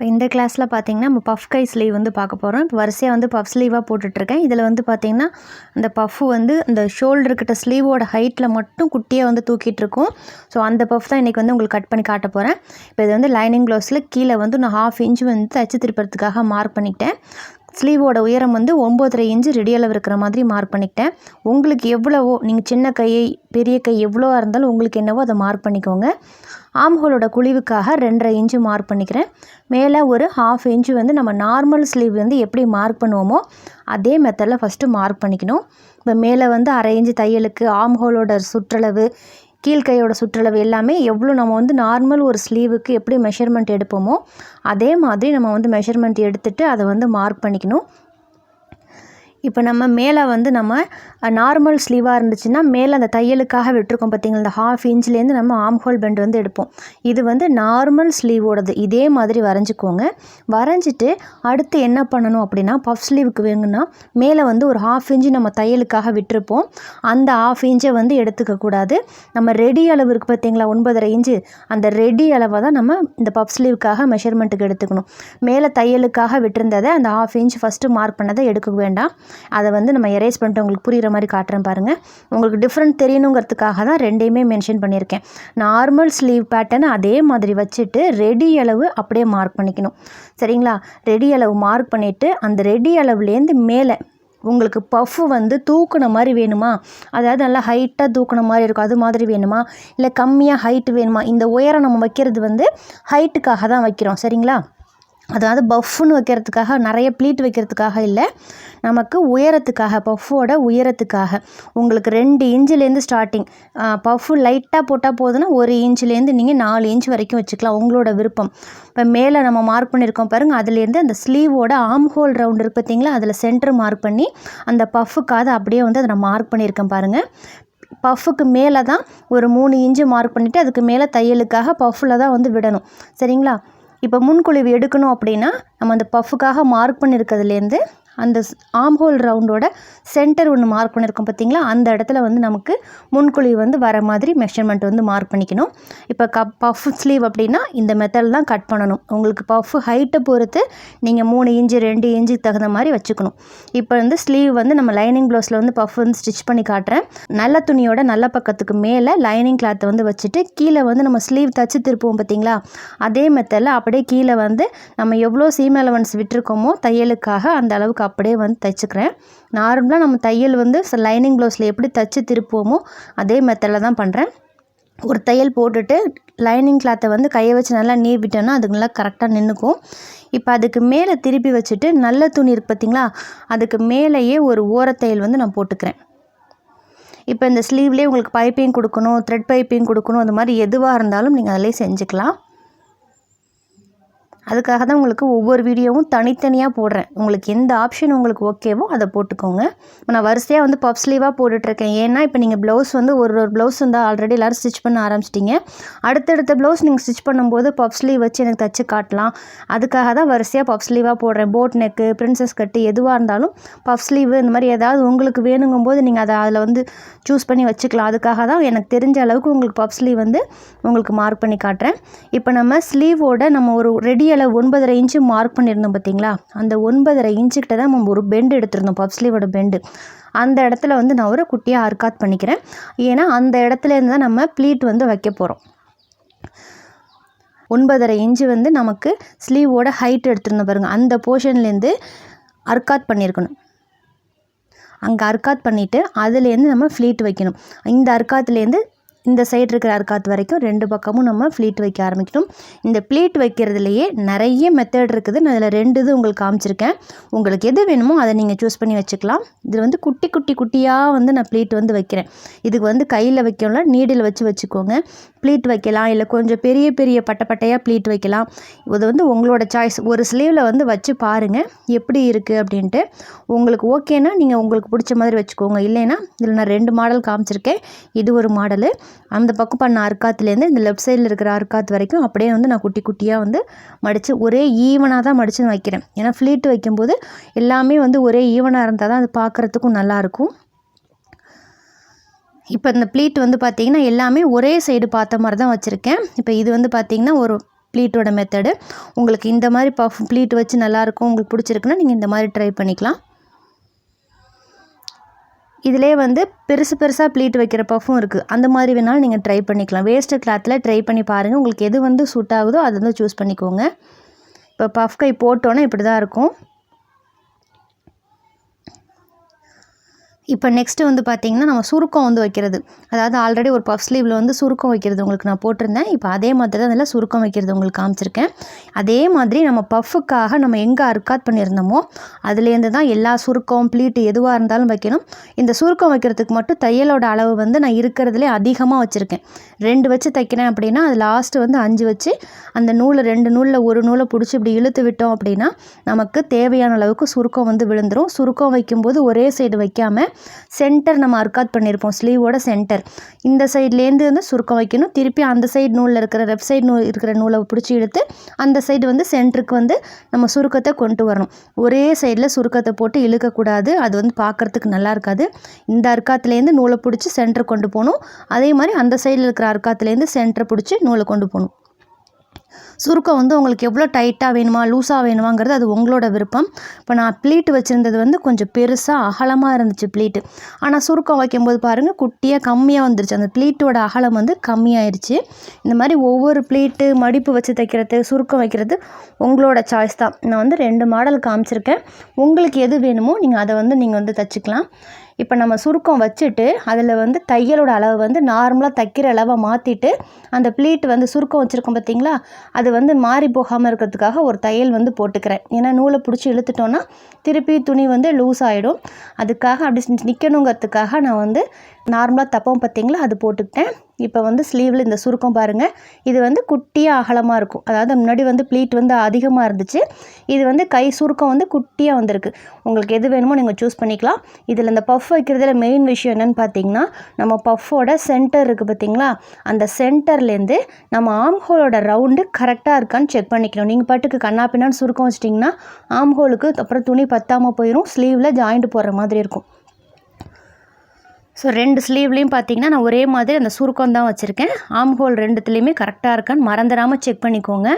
இந்த கிளாஸில் பார்த்தீங்கன்னா நம்ம பஃப் கை ஸ்லீவ் வந்து பார்க்க போகிறோம். இப்போ வரிசையாக வந்து பஃப் ஸ்லீவாக போட்டுட்ருக்கேன். இதில் வந்து பார்த்தீங்கன்னா அந்த பஃப்பு வந்து இந்த ஷோல்டருக்கிட்ட ஸ்லீவோட ஹைட்டில் மட்டும் குட்டியாக வந்து தூக்கிட்டு இருக்கும். ஸோ அந்த பஃப் தான் இன்றைக்கி வந்து உங்களுக்கு கட் பண்ணி காட்ட போகிறேன். இப்போ இது வந்து லைனிங் ப்ளவுஸில் கீழே வந்து நான் 1/2 இன்ச் வந்து தச்சு திருப்பறதுக்காக மார்க் பண்ணிக்கிட்டேன். ஸ்லீவோட உயரம் வந்து 9.5 இன்ச்சு ரெடி அளவு இருக்கிற மாதிரி மார்க் பண்ணிக்கிட்டேன். உங்களுக்கு எவ்வளவோ, நீங்கள் சின்ன கை பெரிய கை எவ்வளோவா இருந்தாலும் உங்களுக்கு என்னவோ அதை மார்க் பண்ணிக்கோங்க. ஆம்ஹோலோட குழிவுக்காக 2.5 இன்ச்சு மார்க் பண்ணிக்கிறேன். மேலே ஒரு 1/2 இன்ச்சு வந்து நம்ம நார்மல் ஸ்லீவ் வந்து எப்படி மார்க் பண்ணுவோமோ அதே மெத்தடில் ஃபஸ்ட்டு மார்க் பண்ணிக்கணும். இப்போ மேலே வந்து 1/2 இன்ச்சு தையலுக்கு ஆம்ஹோலோட சுற்றளவு, கீழ்கையோட சுற்றளவு எல்லாமே எவ்வளோ நம்ம வந்து நார்மல் ஒரு ஸ்லீவுக்கு எப்படி மெஷர்மெண்ட் எடுப்போமோ அதே மாதிரி நம்ம வந்து மெஷர்மெண்ட் எடுத்துகிட்டு அதை வந்து மார்க் பண்ணிக்கணும். இப்போ நம்ம மேலே வந்து நம்ம நார்மல் ஸ்லீவாக இருந்துச்சுன்னா மேலே அந்த தையலுக்காக விட்டுருக்கோம் பார்த்திங்களா, இந்த 1/2 இன்ச்லேருந்து நம்ம ஆம்ஹோல் பெண்ட் வந்து எடுப்போம். இது வந்து நார்மல் ஸ்லீவோடது. இதே மாதிரி வரைஞ்சிக்கோங்க. வரைஞ்சிட்டு அடுத்து என்ன பண்ணணும் அப்படின்னா, பஃப் ஸ்லீவுக்கு வேணும்னா மேலே வந்து ஒரு 1/2 இன்ச்சு நம்ம தையலுக்காக விட்டுருப்போம். அந்த 1/2 இன்ச்சை வந்து எடுத்துக்கக்கூடாது. நம்ம ரெடி அளவு இருக்குது பார்த்திங்களா, 9.5 இன்ச்சு, அந்த ரெடி அளவை தான் நம்ம இந்த பஃப் ஸ்லீவுக்காக மெஷர்மெண்ட்டுக்கு எடுத்துக்கணும். மேலே தையலுக்காக விட்டுருந்ததை அந்த 1/2 இன்ச் ஃபஸ்ட்டு மார்க் பண்ணதை எடுக்க வேண்டாம். அதை வந்து நம்ம எரேஸ் பண்ணிட்டு உங்களுக்கு புரிகிற மாதிரி காட்டுறேன் பாருங்கள். உங்களுக்கு டிஃப்ரெண்ட் தெரியணுங்கிறதுக்காக தான் ரெண்டையுமே மென்ஷன் பண்ணியிருக்கேன். நார்மல் ஸ்லீவ் பேட்டர்ன் அதே மாதிரி வச்சுட்டு ரெடி அளவு அப்படியே மார்க் பண்ணிக்கணும். சரிங்களா? ரெடி அளவு மார்க் பண்ணிவிட்டு அந்த ரெடி அளவுலேருந்து மேலே உங்களுக்கு பஃப்பு வந்து தூக்குன மாதிரி வேணுமா, அதாவது நல்லா ஹைட்டாக தூக்குன மாதிரி இருக்கும், அது மாதிரி வேணுமா, இல்லை கம்மியாக ஹைட்டு வேணுமா, இந்த உயரம் நம்ம வைக்கிறது வந்து ஹைட்டுக்காக தான் வைக்கிறோம். சரிங்களா? அதாவது பஃப்னு வைக்கிறதுக்காக, நிறைய ப்ளீட் வைக்கிறதுக்காக இல்லை, நமக்கு உயரத்துக்காக, பஃப்போட உயரத்துக்காக. உங்களுக்கு 2 இன்ச்சுலேருந்து ஸ்டார்டிங். பஃப்பு லைட்டாக போட்டால் போதுன்னா 1 இன்ச்சுலேருந்து நீங்கள் 4 இன்ச் வரைக்கும் வச்சுக்கலாம், உங்களோட விருப்பம். இப்போ மேலே நம்ம மார்க் பண்ணியிருக்கோம் பாருங்கள், அதுலேருந்து அந்த ஸ்லீவோட ஆம்ஹோல் ரவுண்ட் இருக்குது பார்த்தீங்களா, அதில் சென்டர் மார்க் பண்ணி அந்த பஃப்புக்காக அப்படியே வந்து அதை நான் மார்க் பண்ணியிருக்கேன் பாருங்கள். பஃப்புக்கு மேலே தான் ஒரு 3 இன்ச்சு மார்க் பண்ணிவிட்டு அதுக்கு மேலே தையலுக்காக பஃப்பில் தான் வந்து விடணும். சரிங்களா? இப்போ முன்குழிவு எடுக்கணும் அப்படின்னா நம்ம அந்த பஃப்புக்காக மார்க் பண்ணியிருக்கிறதுலேருந்து அந்த ஆம்ஹோல் ரவுண்டோட சென்டர் ஒன்று மார்க் பண்ணியிருக்கோம் பார்த்திங்களா, அந்த இடத்துல வந்து நமக்கு முன்குழிவு வந்து வர மாதிரி மெஷர்மெண்ட் வந்து மார்க் பண்ணிக்கணும். இப்போ பஃப் ஸ்லீவ் அப்படின்னா இந்த மெத்தடில் தான் கட் பண்ணணும். உங்களுக்கு பஃப் ஹைட்டை பொறுத்து நீங்கள் 3 இன்ச்சு 2 இன்ச்சுக்கு தகுந்த மாதிரி வச்சுக்கணும். இப்போ வந்து ஸ்லீவ் வந்து நம்ம லைனிங் ப்ளவுஸில் வந்து பஃப் வந்து ஸ்டிச் பண்ணி காட்டுறேன். நல்ல துணியோட நல்ல பக்கத்துக்கு மேலே லைனிங் கிளாத்தை வந்து வச்சுட்டு கீழே வந்து நம்ம ஸ்லீவ் தச்சு திருப்புவோம் பார்த்திங்களா, அதே மெத்தடில் அப்படியே கீழே வந்து நம்ம எவ்வளோ சீம் அலவன்ஸ் விட்டுருக்கோமோ தையலுக்காக அந்த அளவுக்கு அப்படியே வந்து தைச்சிக்கிறேன். நார்மலாக நம்ம தையல் வந்து லைனிங் ப்ளவுஸில் எப்படி தச்சு திருப்புவோமோ அதே மெத்தடில் தான் பண்ணுறேன். ஒரு தையல் போட்டுட்டு லைனிங் கிளாத்தை வந்து கையை வச்சு நல்லா நீவிட்டோன்னா அதுக்கு நல்லா கரெக்டாக நின்றுக்கும். இப்போ அதுக்கு மேலே திருப்பி வச்சுட்டு நல்ல துணி இருக்குது பார்த்திங்களா, அதுக்கு மேலேயே ஒரு ஓரத்தையல் வந்து நான் போட்டுக்கிறேன். இப்போ இந்த ஸ்லீவ்லேயே உங்களுக்கு பைப்பிங் கொடுக்கணும், த்ரெட் பைப்பிங் கொடுக்கணும், அந்த மாதிரி எதுவாக இருந்தாலும் நீங்கள் அதிலே செஞ்சுக்கலாம். அதுக்காக தான் உங்களுக்கு ஒவ்வொரு வீடியோவும் தனித்தனியாக போடுறேன். உங்களுக்கு எந்த ஆப்ஷன் உங்களுக்கு ஓகேவோ அதை போட்டுக்கோங்க. நான் வரிசையாக வந்து பஃப் ஸ்லீவாக போட்டுட்ருக்கேன். ஏன்னா இப்போ நீங்கள் ப்ளவுஸ் வந்து ஒரு ப்ளவுஸ் வந்து ஆல்ரெடி எல்லோரும் ஸ்டிச் பண்ண ஆரம்பிச்சிட்டிங்க. அடுத்தடுத்த ப்ளவுஸ் நீங்கள் ஸ்டிச் பண்ணும்போது பஃப் ஸ்லீவ் வச்சு எனக்கு தச்சு காட்டலாம். அதுக்காக தான் வரிசையாக பஃப் ஸ்லீவாக போடுறேன். போட் நெக்கு, பிரின்சஸ் கட்டு எதுவாக இருந்தாலும் பஃப் ஸ்லீவு இந்த மாதிரி ஏதாவது உங்களுக்கு வேணுங்கும்போது நீங்கள் அதில் வந்து சூஸ் பண்ணி வச்சுக்கலாம். அதுக்காக தான் எனக்கு தெரிஞ்ச அளவுக்கு உங்களுக்கு பஃப் ஸ்லீவ் வந்து உங்களுக்கு மார்க் பண்ணி காட்டுறேன். இப்போ நம்ம ஸ்லீவோட நம்ம ஒரு ரெடி அளவு 9.5 இன்ச்சு மார்க் பண்ணியிருந்தோம் பார்த்திங்களா, அந்த 9.5 இன்ச்சுக்கிட்ட தான் நம்ம ஒரு பெண்டு எடுத்திருந்தோம், பஃப் ஸ்லீவோட பெண்டு. அந்த இடத்துல வந்து நான் ஒரு குட்டியாக அர்க்காத் பண்ணிக்கிறேன். ஏன்னா அந்த இடத்துலேருந்து தான் நம்ம ப்ளீட் வந்து வைக்க போகிறோம். 9.5 இன்ச்சு வந்து நமக்கு ஸ்லீவோட ஹைட் எடுத்துருந்தோம் பாருங்கள், அந்த போர்ஷன்லேருந்து அர்க்காத் பண்ணியிருக்கணும். அங்கே அர்க்காத் பண்ணிவிட்டு அதுலேருந்து நம்ம ஃப்ளீட் வைக்கணும். இந்த அர்க்காத்துலேருந்து இந்த சைடு இருக்கிற அர்க்காத் வரைக்கும் 2 பக்கமும் நம்ம ஃப்ளீட் வைக்க ஆரம்பிக்கணும். இந்த ப்ளீட் வைக்கிறதுலையே நிறைய மெத்தட் இருக்குது. நான் அதில் 2 இது உங்களுக்கு காமிச்சிருக்கேன். உங்களுக்கு எது வேணுமோ அதை நீங்கள் சூஸ் பண்ணி வச்சுக்கலாம். இது வந்து குட்டி குட்டி குட்டியாக வந்து நான் ப்ளீட் வந்து வைக்கிறேன். இதுக்கு வந்து கையில் வைக்கணும்னா நீடில் வச்சுக்கோங்க. ப்ளீட் வைக்கலாம், இல்லை கொஞ்சம் பெரிய பெரிய பட்டையாக ப்ளீட் வைக்கலாம். இது வந்து உங்களோட சாய்ஸ். ஒரு ஸ்லீவில் வந்து வச்சு பாருங்கள் எப்படி இருக்குது அப்படின்ட்டு. உங்களுக்கு ஓகேனா நீங்கள் உங்களுக்கு பிடிச்ச மாதிரி வச்சுக்கோங்க. இல்லைன்னா இதில் நான் 2 மாடல் காமிச்சிருக்கேன். இது ஒரு மாடலு. அந்த பக்கம் பண்ண அர்க்காத்துலேருந்து இந்த லெஃப்ட் சைடில் இருக்கிற அர்க்காத் வரைக்கும் அப்படியே வந்து நான் குட்டி குட்டியாக வந்து மடித்து ஒரே ஈவனாக தான் மடித்து வைக்கிறேன். ஏன்னா ஃப்ளீட் வைக்கும்போது எல்லாமே வந்து ஒரே ஈவனாக இருந்தால் தான் அது பார்க்குறதுக்கும் நல்லாயிருக்கும். இப்போ இந்த ப்ளீட் வந்து பார்த்திங்கன்னா எல்லாமே ஒரே சைடு பார்த்த மாதிரி தான் வச்சுருக்கேன். இப்போ இது வந்து பார்த்திங்கன்னா ஒரு ப்ளீட்டோட மெத்தடு. உங்களுக்கு இந்த மாதிரி பஃப் ப்ளீட் வச்சு நல்லாயிருக்கும், உங்களுக்கு பிடிச்சிருக்குன்னா நீங்கள் இந்த மாதிரி ட்ரை பண்ணிக்கலாம். இதிலே வந்து பெருசு பெருசாக ப்ளீட் வைக்கிற பஃப்பும் இருக்குது, அந்த மாதிரி வேணாலும் நீங்கள் ட்ரை பண்ணிக்கலாம். வேஸ்ட்டு கிளாத்தில் ட்ரை பண்ணி பாருங்கள், உங்களுக்கு எது வந்து சூட் ஆகுதோ அது வந்து சூஸ் பண்ணிக்கோங்க. இப்போ பஃப் கை போட்டோன்னே இப்படி தான் இருக்கும். இப்போ நெக்ஸ்ட்டு வந்து பார்த்திங்கன்னா நம்ம சுருக்கம் வந்து வைக்கிறது, அதாவது ஆல்ரெடி ஒரு பஃப் ஸ்லீவில் வந்து சுருக்கம் வைக்கிறது உங்களுக்கு நான் போட்டிருந்தேன். இப்போ அதே மாதிரி தான் அதில் சுருக்கம் வைக்கிறது உங்களுக்கு காமிச்சிருக்கேன். அதே மாதிரி நம்ம பஃப்புக்காக நம்ம எங்கே அர்க்காத் பண்ணியிருந்தோமோ அதுலேருந்து தான் எல்லா சுருக்கம் ப்ளீட்டு எதுவாக இருந்தாலும் வைக்கணும். இந்த சுருக்கம் வைக்கிறதுக்கு மட்டும் தையலோட அளவு வந்து நான் இருக்கிறதுலே அதிகமாக வச்சுருக்கேன். 2 வச்சு தைக்கிறேன் அப்படின்னா அது லாஸ்ட்டு வந்து 5 வச்சு அந்த நூலை 2 நூலில் ஒரு நூலை பிடிச்சி இப்படி இழுத்து விட்டோம் அப்படின்னா நமக்கு தேவையான அளவுக்கு சுருக்கம் வந்து விழுந்துடும். சுருக்கம் வைக்கும்போது ஒரே சைடு வைக்காமல் சென்டர் நம்ம அர்க்காத் பண்ணியிருப்போம், ஸ்லீவோட சென்டர் இந்த சைட்லேருந்து வந்து சுருக்கம் வைக்கணும். திருப்பி அந்த சைடு நூலில் இருக்கிற லெஃப்ட் சைடு இருக்கிற நூலை பிடிச்சி இழுத்து அந்த சைடு வந்து சென்டருக்கு வந்து நம்ம சுருக்கத்தை கொண்டு வரணும். ஒரே சைடில் சுருக்கத்தை போட்டு இழுக்கக்கூடாது, அது வந்து பார்க்குறதுக்கு நல்லா இருக்காது. இந்த அர்க்காத்துலேருந்து நூலை பிடிச்சி சென்டர் கொண்டு போகணும், அதே மாதிரி அந்த சைடில் இருக்கிற அர்க்காத்துலேருந்து சென்டரை பிடிச்சி நூலை கொண்டு போகணும். சுருக்கம் வந்து உங்களுக்கு எவ்வளோ டைட்டாக வேணுமா லூஸாக வேணுமாங்கிறது அது உங்களோட விருப்பம். இப்போ நான் ப்ளீட்டு வச்சுருந்தது வந்து கொஞ்சம் பெருசாக அகலமாக இருந்துச்சு ப்ளீட்டு, ஆனால் சுருக்கம் வைக்கும்போது பாருங்கள் குட்டியாக கம்மியாக வந்துருச்சு, அந்த ப்ளீட்டோட அகலம் வந்து கம்மியாயிருச்சு. இந்த மாதிரி ஒவ்வொரு ப்ளீட்டு மடிப்பு வச்சு தைக்கிறது சுருக்கம் வைக்கிறது உங்களோட சாய்ஸ் தான். நான் வந்து 2 மாடல் காமிச்சிருக்கேன், உங்களுக்கு எது வேணுமோ நீங்கள் அதை வந்து நீங்கள் வந்து தைச்சிக்கலாம். இப்போ நம்ம சுருக்கம் வச்சுட்டு அதில் வந்து தையலோட அளவு வந்து நார்மலாக தைக்கிற அளவை மாற்றிட்டு அந்த ப்ளீட் வந்து சுருக்கம் வச்சுருக்கோம் பார்த்திங்களா, அது வந்து மாறி போகாமல் இருக்கிறதுக்காக ஒரு தையல் வந்து போட்டுக்கிறேன். ஏன்னா நூலை பிடிச்சி இழுத்துட்டோன்னா திருப்பி துணி வந்து லூஸ் ஆகிடும், அதுக்காக அப்படி நிற்கணுங்கிறதுக்காக நான் வந்து நார்மலாக தைப்போம் பார்த்திங்களா அது போட்டுக்கிட்டேன். இப்போ வந்து ஸ்லீவில் இந்த சுருக்கம் பாருங்கள், இது வந்து குட்டியாக அகலமாக இருக்கும், அதாவது முன்னாடி வந்து ப்ளீட் வந்து அதிகமாக இருந்துச்சு, இது வந்து கை சுருக்கம் வந்து குட்டியாக வந்திருக்கு. உங்களுக்கு எது வேணுமோ நீங்கள் சூஸ் பண்ணிக்கலாம். இதில் இந்த பஃப் வைக்கிறதுல மெயின் விஷயம் என்னென்னு பார்த்தீங்கன்னா நம்ம பஃப்போட சென்டர் இருக்குது பார்த்திங்களா, அந்த சென்டர்லேருந்து நம்ம ஆம்ஹோலோட ரவுண்டு கரெக்டாக இருக்கான்னு செக் பண்ணிக்கணும். நீங்கள் பாட்டுக்கு கண்ணா பின்னான்னு சுருக்கம் வச்சிட்டிங்கன்னா ஆம்ஹோலுக்கு அப்புறம் துணி பத்தாமல் போயிடும், ஸ்லீவில் ஜாயிண்ட் போடுற மாதிரி இருக்கும். ஸோ 2 ஸ்லீவ்லேயும் பார்த்தீங்கன்னா நான் ஒரே மாதிரி அந்த சுருக்கம் தான் வச்சுருக்கேன். ஆம்ஹோல் 2த்துலேயுமே கரெக்டாக இருக்கான்னு மறந்துடாமல் செக் பண்ணிக்கோங்க.